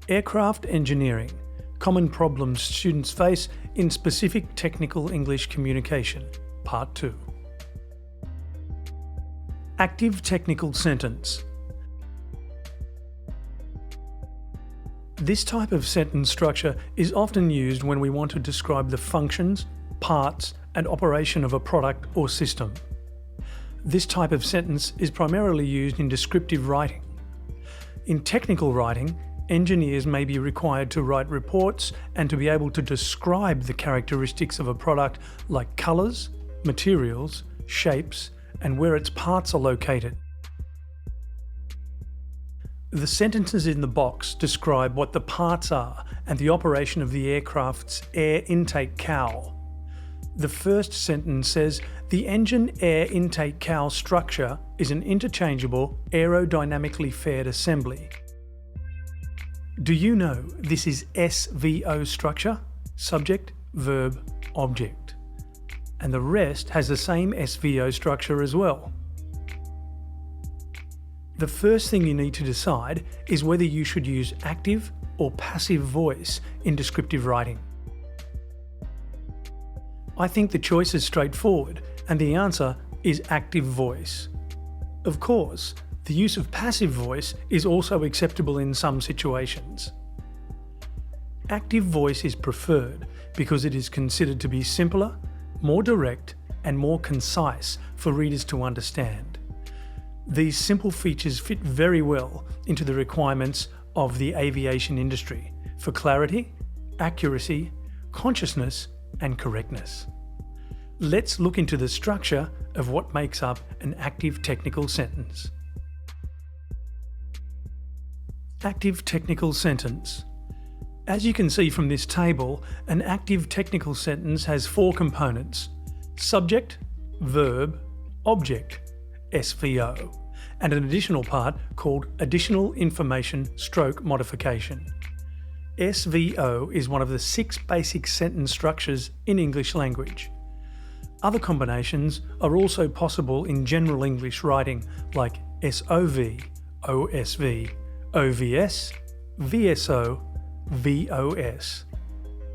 Aircraft engineering. Common problems students face in specific technical English communication. Part 2. Active technical sentence. This type of sentence structure is often used when we want to describe the functions, parts, and operation of a product or system. This type of sentence is primarily used in descriptive writing. In technical writing, engineers may be required to write reports and to be able to describe the characteristics of a product like colours, materials, shapes, and where its parts are located. The sentences in the box describe what the parts are and the operation of the aircraft's air intake cowl. The first sentence says, the engine air intake cowl structure is an interchangeable, aerodynamically faired assembly. Do you know this is SVO structure? Subject, verb, object. And the rest has the same SVO structure as well. The first thing you need to decide is whether you should use active or passive voice in descriptive writing. I think the choice is straightforward, and the answer is active voice. Of course, the use of passive voice is also acceptable in some situations. Active voice is preferred because it is considered to be simpler, more direct, and more concise for readers to understand. These simple features fit very well into the requirements of the aviation industry for clarity, accuracy, consciousness, and correctness. Let's look into the structure of what makes up an active technical sentence. Active technical sentence. As you can see from this table, an active technical sentence has 4 components: subject, verb, object, SVO, and an additional part called additional information stroke modification. SVO is one of the 6 basic sentence structures in English language. Other combinations are also possible in general English writing, like SOV, OSV, OVS, VSO, VOS.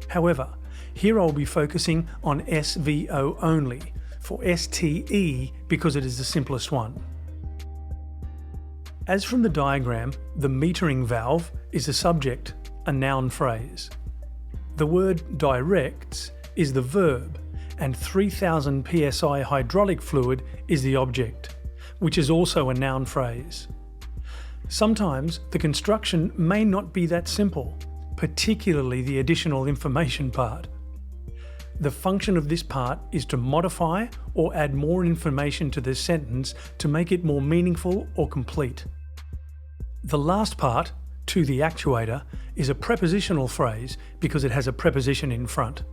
However, here I'll be focusing on SVO only, for STE because it is the simplest one. As from the diagram, the metering valve is the subject, a noun phrase. The word directs is the verb, and 3000 psi hydraulic fluid is the object, which is also a noun phrase. Sometimes the construction may not be that simple, particularly the additional information part. The function of this part is to modify or add more information to the sentence to make it more meaningful or complete. The last part, to the actuator, is a prepositional phrase because it has a preposition in front.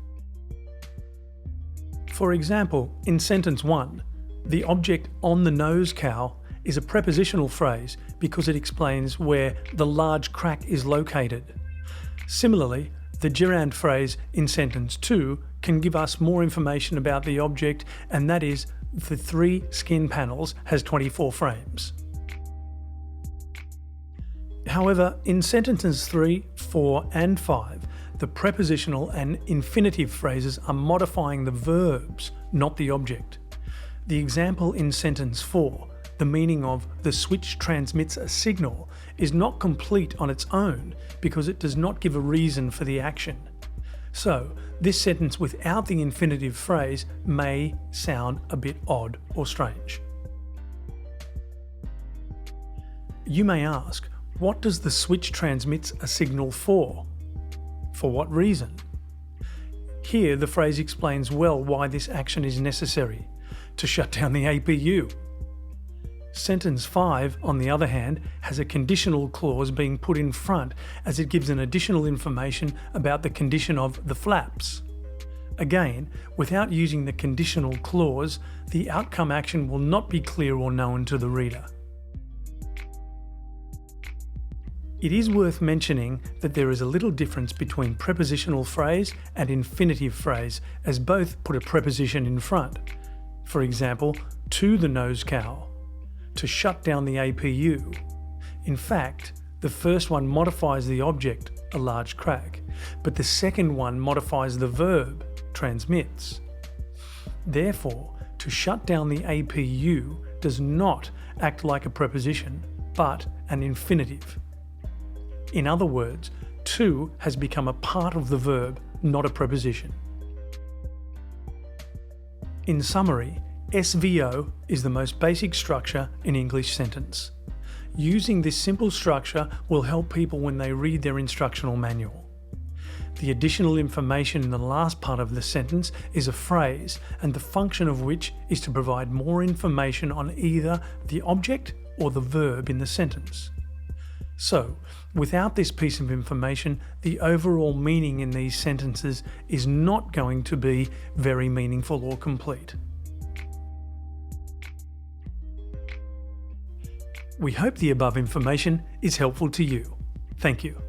For example, in sentence 1, the object on the nose cowl is a prepositional phrase because it explains where the large crack is located. Similarly, the gerund phrase in sentence 2 can give us more information about the object, and that is the 3 skin panels has 24 frames. However, in sentences 3, 4 and 5, the prepositional and infinitive phrases are modifying the verbs, not the object. The example in sentence 4, the meaning of the switch transmits a signal, is not complete on its own because it does not give a reason for the action. So, this sentence without the infinitive phrase may sound a bit odd or strange. You may ask, what does the switch transmits a signal for? For what reason? Here the phrase explains well why this action is necessary: to shut down the APU. Sentence 5, on the other hand, has a conditional clause being put in front as it gives an additional information about the condition of the flaps. Again, without using the conditional clause, the outcome action will not be clear or known to the reader. It is worth mentioning that there is a little difference between prepositional phrase and infinitive phrase, as both put a preposition in front. For example, to the nose cowl, to shut down the APU. In fact, The first one modifies the object, a large crack, but the second one modifies the verb, transmits. Therefore, to shut down the APU does not act like a preposition, but an infinitive. In other words, to has become a part of the verb, not a preposition. In summary, SVO is the most basic structure in English sentence. Using this simple structure will help people when they read their instructional manual. The additional information in the last part of the sentence is a phrase, and the function of which is to provide more information on either the object or the verb in the sentence. So, without this piece of information, the overall meaning in these sentences is not going to be very meaningful or complete. We hope the above information is helpful to you. Thank you.